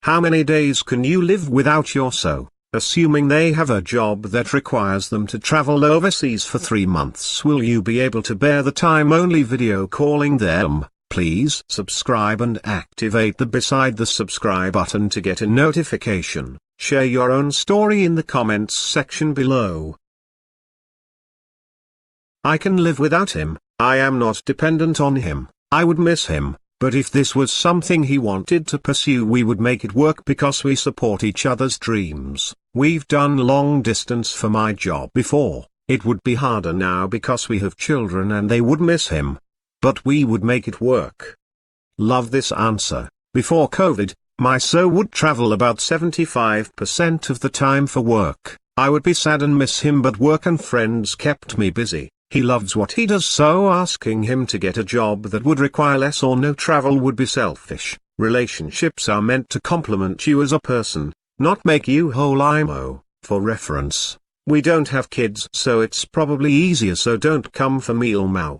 How many days can you live without your so? Assuming they have a job that requires them to travel overseas for 3 months, will you be able to bear the time only video calling them? Please subscribe and activate the beside the subscribe button to get a notification. Share your own story in the comments section below. I can live without him. I am not dependent on him. I would miss him, but if this was something he wanted to pursue, we would make it work because we support each other's dreams. We've done long distance for my job before. It would be harder now because we have children and they would miss him. But we would make it work. Love this answer. Before COVID, my so would travel about 75% of the time for work. I would be sad and miss him, but work and friends kept me busy. He loves what he does, so asking him to get a job that would require less or no travel would be selfish. Relationships are meant to complement you as a person, not make you whole. IMO. For reference, we don't have kids, so it's probably easier, so don't come for me. Lmao.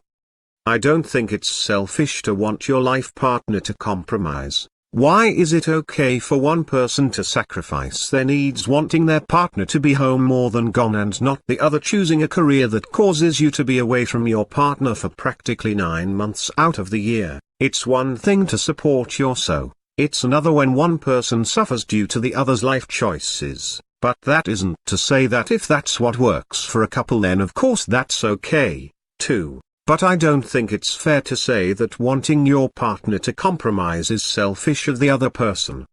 I don't think it's selfish to want your life partner to compromise. Why is it okay for one person to sacrifice their needs wanting their partner to be home more than gone, and not the other choosing a career that causes you to be away from your partner for practically 9 months out of the year? It's one thing to support your so. It's another when one person suffers due to the other's life choices. But that isn't to say that if that's what works for a couple, then of course that's okay, too. But I don't think it's fair to say that wanting your partner to compromise is selfish of the other person.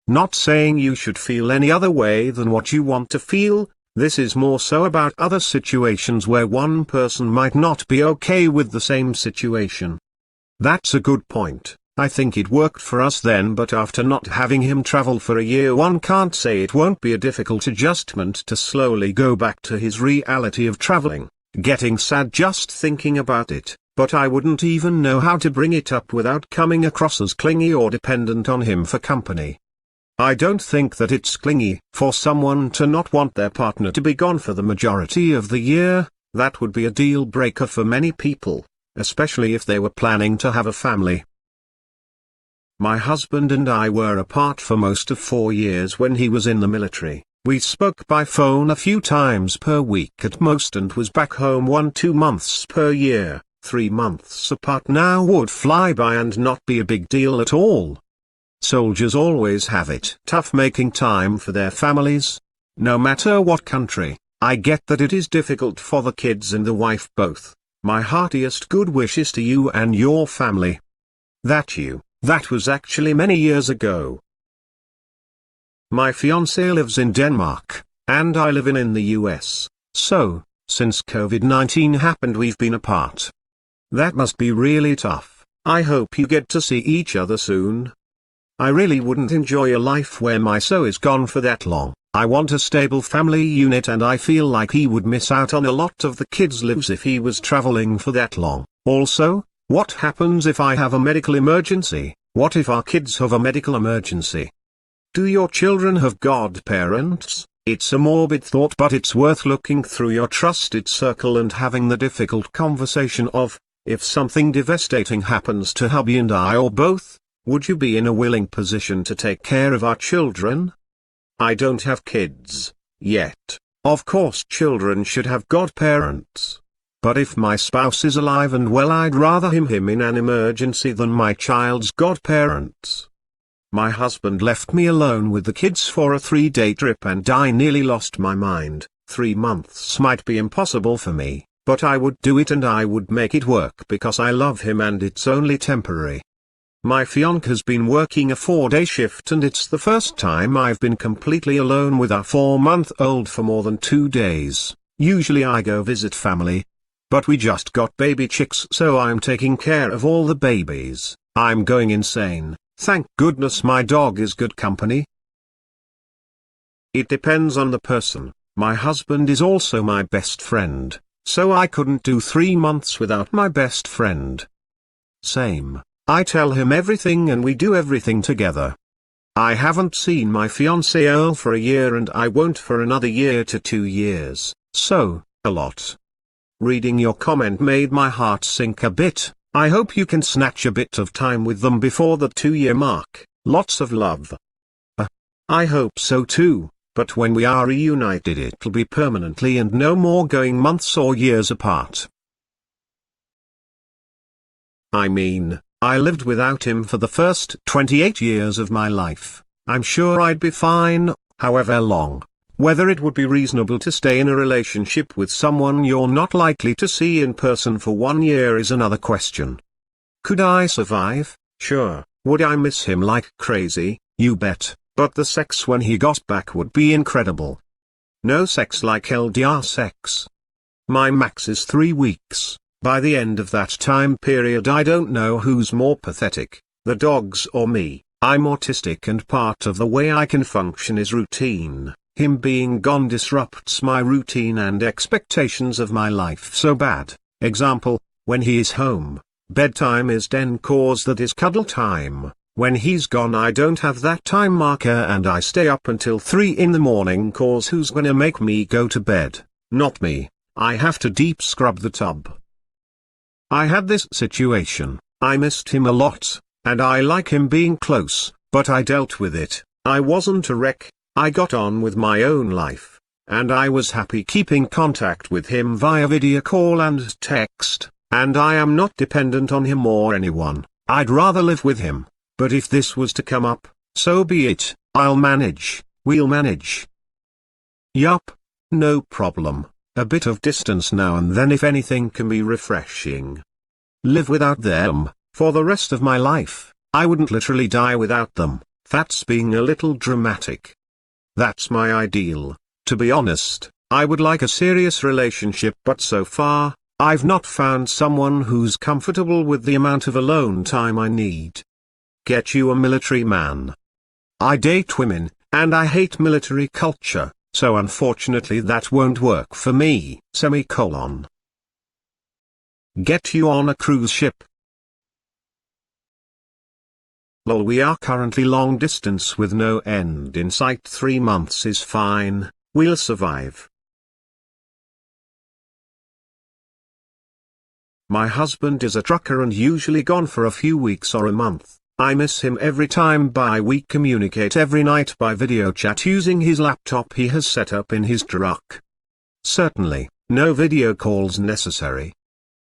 Not saying you should feel any other way than what you want to feel. This is more so about other situations where one person might not be okay with the same situation. That's a good point. I think it worked for us then, but after not having him travel for a year, one can't say it won't be a difficult adjustment to slowly go back to his reality of traveling. Getting sad just thinking about it, but I wouldn't even know how to bring it up without coming across as clingy or dependent on him for company. I don't think that it's clingy for someone to not want their partner to be gone for the majority of the year. That would be a deal breaker for many people, especially if they were planning to have a family. My husband and I were apart for most of 4 years when he was in the military. We spoke by phone a few times per week at most and was back home 1-2 months per year. 3 months apart now would fly by and not be a big deal at all. Soldiers always have it tough making time for their families. No matter what country, I get that it is difficult for the kids and the wife both. My heartiest good wishes to you and your family. That was actually many years ago. My fiancé lives in Denmark, and I live in the US, so, since COVID-19 happened, we've been apart. That must be really tough. I hope you get to see each other soon. I really wouldn't enjoy a life where my so is gone for that long. I want a stable family unit, and I feel like he would miss out on a lot of the kids' lives if he was traveling for that long. Also, what happens if I have a medical emergency? What if our kids have a medical emergency? Do your children have godparents? It's a morbid thought, but it's worth looking through your trusted circle and having the difficult conversation of, if something devastating happens to hubby and I or both, would you be in a willing position to take care of our children? I don't have kids yet. Of course children should have godparents. But if my spouse is alive and well, I'd rather him in an emergency than my child's godparents. My husband left me alone with the kids for a 3-day trip and I nearly lost my mind. 3 months might be impossible for me, but I would do it and I would make it work because I love him and it's only temporary. My fiancé has been working a 4-day shift and it's the first time I've been completely alone with our 4-month-old for more than 2 days. Usually I go visit family. But we just got baby chicks, so I'm taking care of all the babies. I'm going insane. Thank goodness my dog is good company. It depends on the person. My husband is also my best friend, so I couldn't do 3 months without my best friend. Same. I tell him everything and we do everything together. I haven't seen my fiancé Earl for a year and I won't for another year to 2 years, so, a lot. Reading your comment made my heart sink a bit. I hope you can snatch a bit of time with them before the 2-year mark. Lots of love. I hope so too, but when we are reunited it'll be permanently and no more going months or years apart. I mean, I lived without him for the first 28 years of my life. I'm sure I'd be fine, however long. Whether it would be reasonable to stay in a relationship with someone you're not likely to see in person for 1 year is another question. Could I survive? Sure. Would I miss him like crazy? You bet, but the sex when he got back would be incredible. No sex like LDR sex. My max is 3 weeks. By the end of that time period I don't know who's more pathetic, the dogs or me. I'm autistic and part of the way I can function is routine. Him being gone disrupts my routine and expectations of my life so bad. Example, when he is home, bedtime is 10 cause that is cuddle time. When he's gone I don't have that time marker and I stay up until 3 in the morning cause who's gonna make me go to bed? Not me. I have to deep scrub the tub. I had this situation, I missed him a lot, and I like him being close, but I dealt with it. I wasn't a wreck, I got on with my own life, and I was happy keeping contact with him via video call and text, and I am not dependent on him or anyone. I'd rather live with him, but if this was to come up, so be it. I'll manage, we'll manage. Yup. No problem. A bit of distance now and then if anything can be refreshing. Live without them, for the rest of my life. I wouldn't literally die without them, that's being a little dramatic. That's my ideal. To be honest, I would like a serious relationship but so far, I've not found someone who's comfortable with the amount of alone time I need. Get you a military man. I date women, and I hate military culture. So unfortunately that won't work for me, semicolon. Get you on a cruise ship. Lol, we are currently long distance with no end in sight. 3 months is fine, we'll survive. My husband is a trucker and usually gone for a few weeks or a month. I miss him every time. We communicate every night by video chat using his laptop he has set up in his truck. Certainly, no video calls necessary.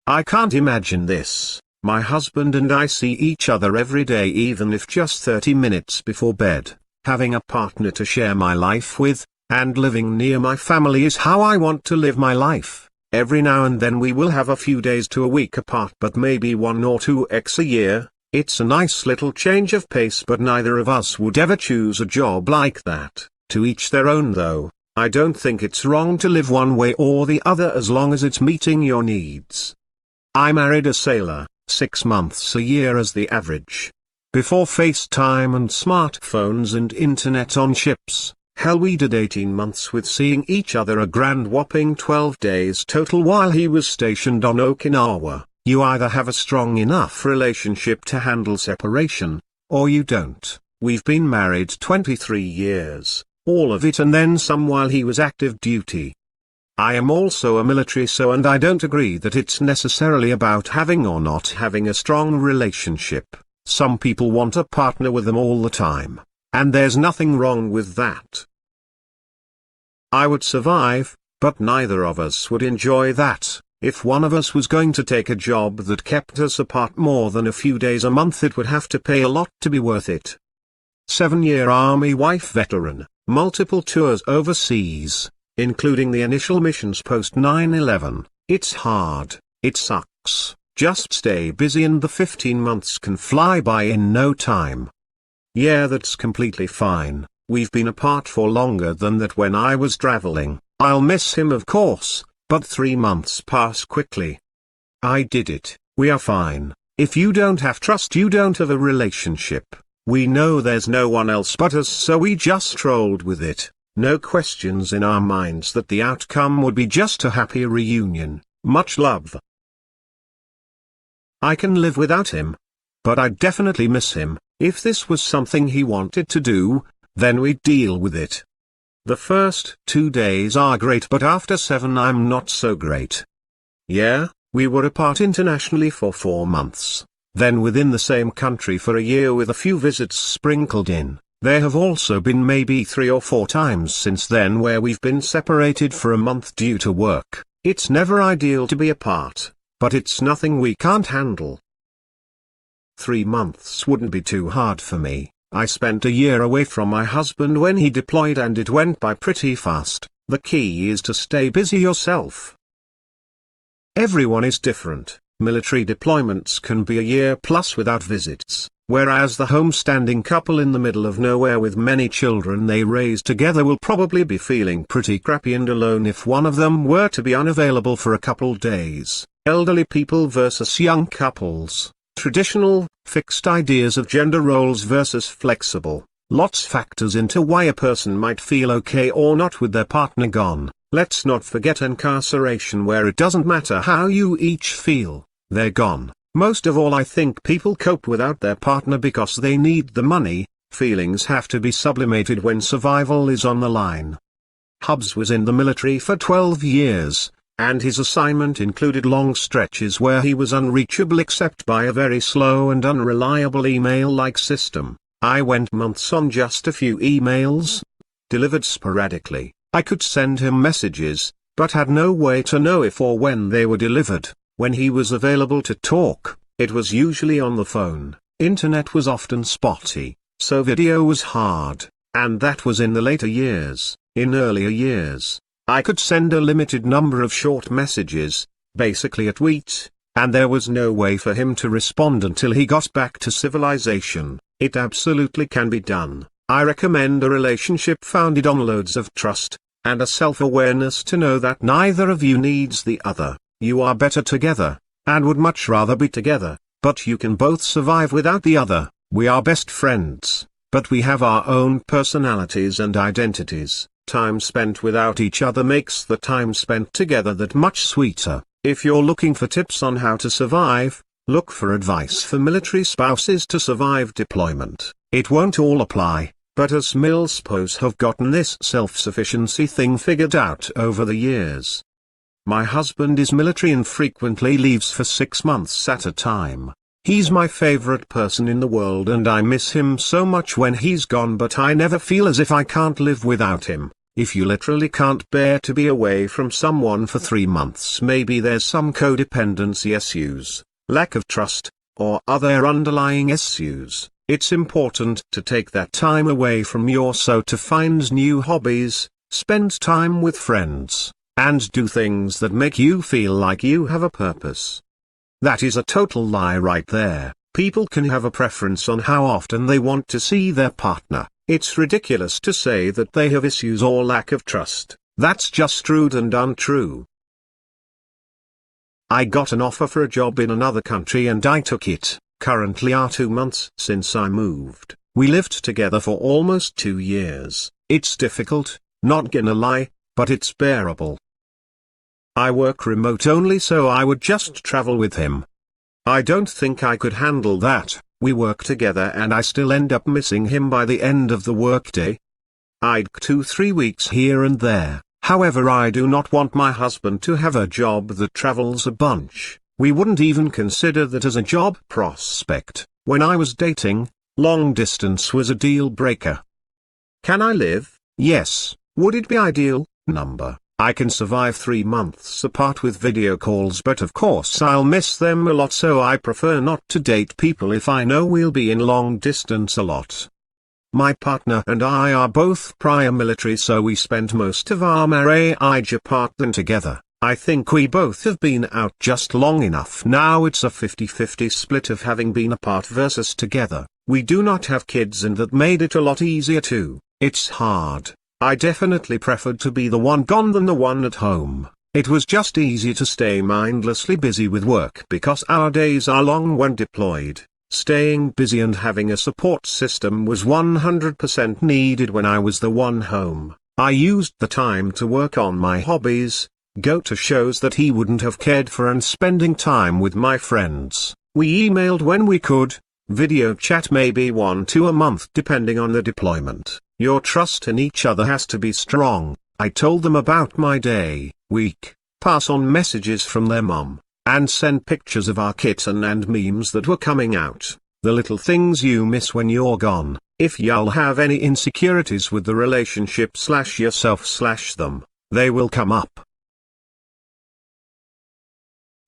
I can't imagine this. My husband and I see each other every day even if just 30 minutes before bed. Having a partner to share my life with, and living near my family is how I want to live my life. Every now and then we will have a few days to a week apart but maybe 1 or 2 a year. It's a nice little change of pace but neither of us would ever choose a job like that. To each their own though. I don't think it's wrong to live one way or the other as long as it's meeting your needs. I married a sailor, 6 months a year as the average. Before FaceTime and smartphones and internet on ships, hell we did 18 months with seeing each other a grand whopping 12 days total while he was stationed on Okinawa. You either have a strong enough relationship to handle separation, or you don't. We've been married 23 years, all of it and then some while he was active duty. I am also a military and I don't agree that it's necessarily about having or not having a strong relationship. Some people want a partner with them all the time, and there's nothing wrong with that. I would survive, but neither of us would enjoy that. If one of us was going to take a job that kept us apart more than a few days a month it would have to pay a lot to be worth it. 7-year Army wife veteran, multiple tours overseas, including the initial missions post 9/11. It's hard, it sucks, just stay busy and the 15 months can fly by in no time. Yeah, that's completely fine. We've been apart for longer than that. When I was traveling, I'll miss him of course. But 3 months pass quickly. I did it, we are fine. If you don't have trust you don't have a relationship. We know there's no one else but us so we just rolled with it. No questions in our minds that the outcome would be just a happy reunion. Much love. I can live without him. But I'd definitely miss him. If this was something he wanted to do, then we'd deal with it. The first 2 days are great but after 7 I'm not so great. Yeah, we were apart internationally for 4 months. then within the same country for a year with a few visits sprinkled in. There have also been maybe 3 or 4 times since then where we've been separated for a month due to work. It's never ideal to be apart, but it's nothing we can't handle. 3 months wouldn't be too hard for me. I spent a year away from my husband when he deployed and it went by pretty fast. The key is to stay busy yourself. Everyone is different. Military deployments can be a year plus without visits, whereas the home-standing couple in the middle of nowhere with many children they raise together will probably be feeling pretty crappy and alone if one of them were to be unavailable for a couple days. Elderly people versus young couples. Traditional, fixed ideas of gender roles versus flexible. Lots factors into why a person might feel okay or not with their partner gone. Let's not forget incarceration where it doesn't matter how you each feel, they're gone. Most of all I think people cope without their partner because they need the money. Feelings have to be sublimated when survival is on the line. Hubs was in the military for 12 years. And his assignment included long stretches where he was unreachable except by a very slow and unreliable email-like system. I went months on just a few emails, delivered sporadically. I could send him messages, but had no way to know if or when they were delivered. When he was available to talk, it was usually on the phone. Internet was often spotty, so video was hard, and that was in the later years. In earlier years, I could send a limited number of short messages, basically a tweet, and there was no way for him to respond until he got back to civilization. It absolutely can be done. I recommend a relationship founded on loads of trust, and a self-awareness to know that neither of you needs the other. You are better together, and would much rather be together, but you can both survive without the other. We are best friends, but we have our own personalities and identities. Time spent without each other makes the time spent together that much sweeter. If you're looking for tips on how to survive, look for advice for military spouses to survive deployment. It won't all apply, but us milspos have gotten this self-sufficiency thing figured out over the years. My husband is military and frequently leaves for 6 months at a time. He's my favorite person in the world and I miss him so much when he's gone, but I never feel as if I can't live without him. If you literally can't bear to be away from someone for 3 months, maybe there's some codependency issues, lack of trust, or other underlying issues. It's important to take that time away from to find new hobbies, spend time with friends, and do things that make you feel like you have a purpose. That is a total lie right there. People can have a preference on how often they want to see their partner. It's ridiculous to say that they have issues or lack of trust. That's just rude and untrue. I got an offer for a job in another country and I took it. Currently are 2 months since I moved. We lived together for almost 2 years. It's difficult, not gonna lie, but it's bearable. I work remote only, so I would just travel with him. I don't think I could handle that. We work together and I still end up missing him by the end of the workday. I'd 2-3 weeks here and there. However, I do not want my husband to have a job that travels a bunch. We wouldn't even consider that as a job prospect. When I was dating, long distance was a deal breaker. Can I live? Yes. Would it be ideal? Number. I can survive 3 months apart with video calls, but of course I'll miss them a lot, so I prefer not to date people if I know we'll be in long distance a lot. My partner and I are both prior military, so we spent most of our marriage apart than together. I think we both have been out just long enough now. It's a 50-50 split of having been apart versus together. We do not have kids and that made it a lot easier too. It's hard. I definitely preferred to be the one gone than the one at home. It was just easier to stay mindlessly busy with work because our days are long when deployed. Staying busy and having a support system was 100% needed when I was the one home. I used the time to work on my hobbies, go to shows that he wouldn't have cared for, and spending time with my friends. We emailed when we could, video chat maybe 1-2 a month depending on the deployment. Your trust in each other has to be strong. I told them about my day, week, pass on messages from their mom, and send pictures of our kitten and memes that were coming out. The little things you miss when you're gone. If you'll have any insecurities with the relationship / yourself / them, they will come up.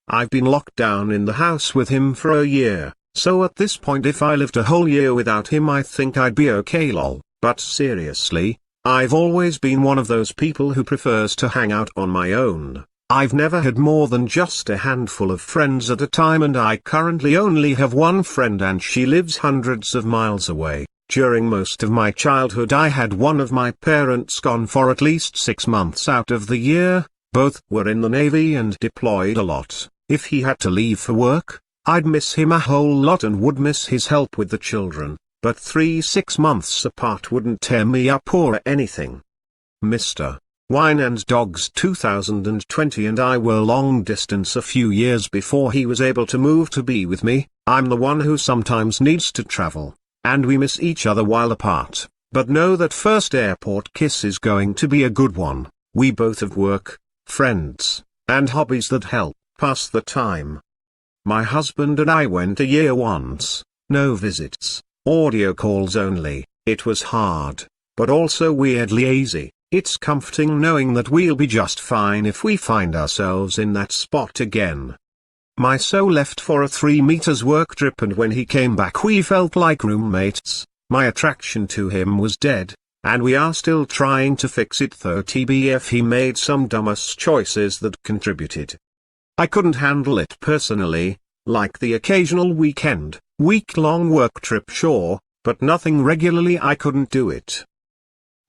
I've been locked down in the house with him for a year, so at this point if I lived a whole year without him I think I'd be okay lol. But seriously, I've always been one of those people who prefers to hang out on my own. I've never had more than just a handful of friends at a time, and I currently only have one friend and she lives hundreds of miles away. During most of my childhood I had one of my parents gone for at least 6 months out of the year. Both were in the Navy and deployed a lot. If he had to leave for work, I'd miss him a whole lot and would miss his help with the children, but 6 months apart wouldn't tear me up or anything. Mr. Wine and Dogs 2020 and I were long distance a few years before he was able to move to be with me. I'm the one who sometimes needs to travel, and we miss each other while apart, but know that first airport kiss is going to be a good one. We both have work, friends, and hobbies that help pass the time. My husband and I went a year once, no visits, audio calls only. It was hard, but also weirdly easy. It's comforting knowing that we'll be just fine if we find ourselves in that spot again. My so left for a 3 meters work trip, and when he came back we felt like roommates. My attraction to him was dead, and we are still trying to fix it though TBF he made some dumbass choices that contributed. I couldn't handle it personally, like the occasional weekend, week-long work trip sure, but nothing regularly. I couldn't do it.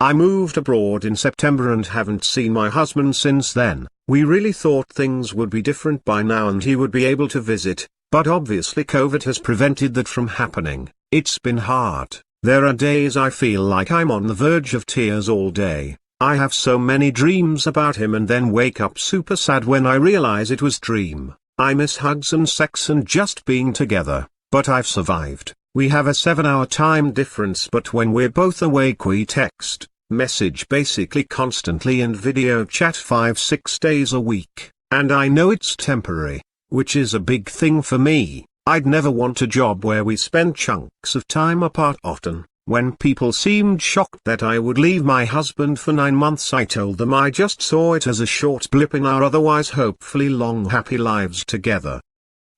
I moved abroad in September and haven't seen my husband since then. We really thought things would be different by now and he would be able to visit, but obviously COVID has prevented that from happening. It's been hard. There are days I feel like I'm on the verge of tears all day. I have so many dreams about him and then wake up super sad when I realize it was dream. I miss hugs and sex and just being together, but I've survived. We have a 7-hour time difference, but when we're both awake we text, message basically constantly and video chat 5-6 days a week, and I know it's temporary, which is a big thing for me. I'd never want a job where we spend chunks of time apart often. When people seemed shocked that I would leave my husband for 9 months, I told them I just saw it as a short blip in our otherwise hopefully long happy lives together.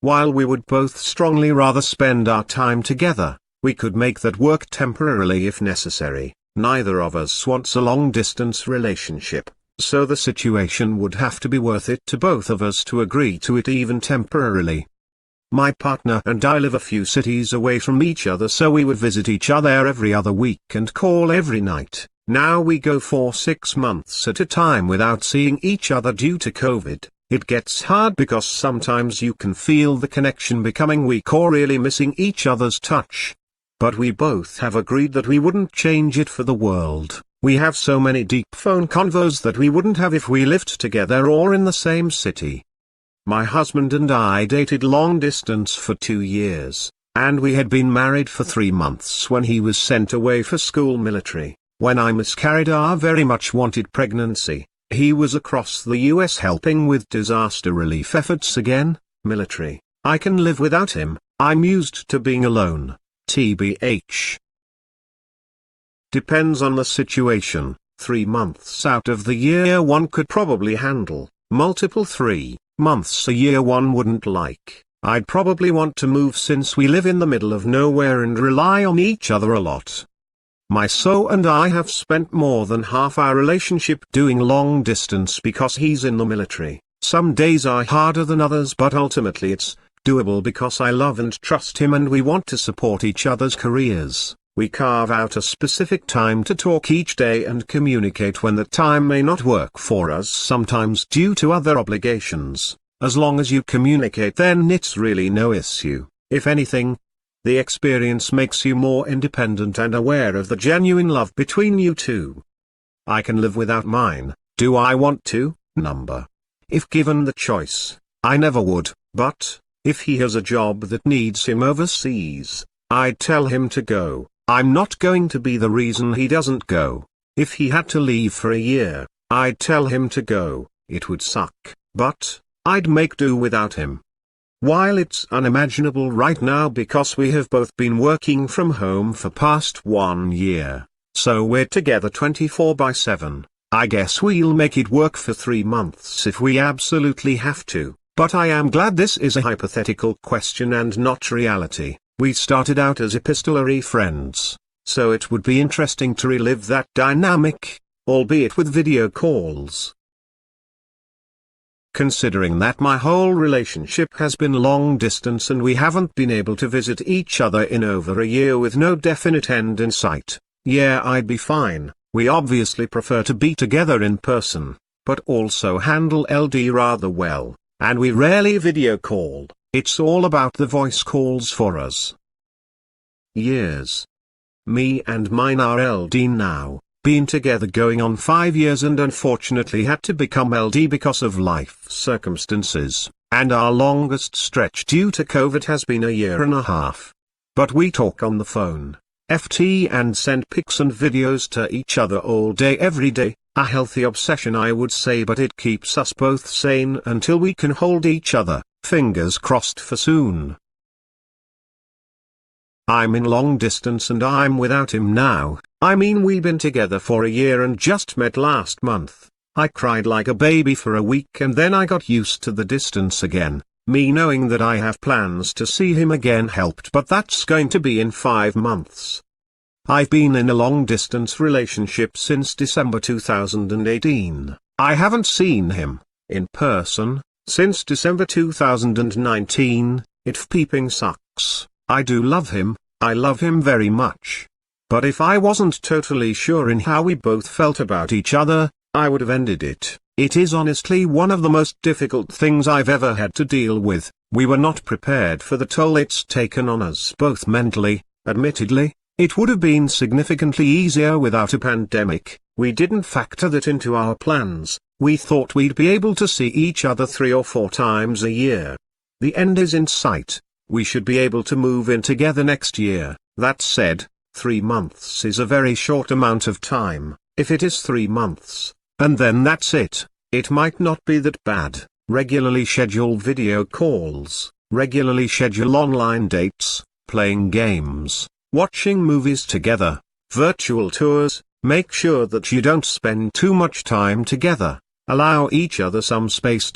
While we would both strongly rather spend our time together, we could make that work temporarily if necessary. Neither of us wants a long-distance relationship, so the situation would have to be worth it to both of us to agree to it even temporarily. My partner and I live a few cities away from each other, so we would visit each other every other week and call every night. Now we go for 6 months at a time without seeing each other due to COVID. It gets hard because sometimes you can feel the connection becoming weak or really missing each other's touch. But we both have agreed that we wouldn't change it for the world. We have so many deep phone convos that we wouldn't have if we lived together or in the same city. My husband and I dated long distance for 2 years, and we had been married for 3 months when he was sent away for school military. When I miscarried our very much wanted pregnancy, he was across the US helping with disaster relief efforts again. Military. I can live without him. I'm used to being alone. TBH. Depends on the situation. 3 months out of the year one could probably handle. Multiple 3 months a year one wouldn't like. I'd probably want to move since we live in the middle of nowhere and rely on each other a lot. My so and I have spent more than half our relationship doing long distance because he's in the military. Some days are harder than others, but ultimately it's doable because I love and trust him and we want to support each other's careers. We carve out a specific time to talk each day and communicate when the time may not work for us, sometimes due to other obligations. As long as you communicate, then it's really no issue. If anything, the experience makes you more independent and aware of the genuine love between you two. I can live without mine. Do I want to? Number. If given the choice, I never would, but if he has a job that needs him overseas, I'd tell him to go. I'm not going to be the reason he doesn't go. If he had to leave for a year, I'd tell him to go. It would suck, but I'd make do without him. While it's unimaginable right now because we have both been working from home for past 1 year, so we're together 24/7, I guess we'll make it work for 3 months if we absolutely have to, but I am glad this is a hypothetical question and not reality. We started out as epistolary friends, so it would be interesting to relive that dynamic, albeit with video calls. Considering that my whole relationship has been long distance and we haven't been able to visit each other in over a year with no definite end in sight, yeah, I'd be fine. We obviously prefer to be together in person, but also handle LD rather well, and we rarely video call. It's all about the voice calls for us. Years. Me and mine are LD now. Been together going on 5 years and unfortunately had to become LD because of life circumstances, and our longest stretch due to COVID has been 1.5 years. But we talk on the phone, FT, and send pics and videos to each other all day every day, a healthy obsession I would say, but it keeps us both sane until we can hold each other, fingers crossed for soon. I'm in long distance and I'm without him now. I mean, we've been together for 1 year and just met last month. I cried like a baby for a week and then I got used to the distance again. Me knowing that I have plans to see him again helped, but that's going to be in 5 months. I've been in a long distance relationship since December 2018. I haven't seen him, in person, since December 2019. It peeping sucks. I do love him, I love him very much. But if I wasn't totally sure in how we both felt about each other, I would have ended it. It is honestly one of the most difficult things I've ever had to deal with. We were not prepared for the toll it's taken on us both mentally. Admittedly, it would have been significantly easier without a pandemic. We didn't factor that into our plans. We thought we'd be able to see each other 3 or 4 times a year. The end is in sight. We should be able to move in together next year. That said, 3 months is a very short amount of time. If it is 3 months, and then that's it, it might not be that bad. Regularly schedule video calls, regularly schedule online dates, playing games, watching movies together, virtual tours. Make sure that you don't spend too much time together. Allow each other some space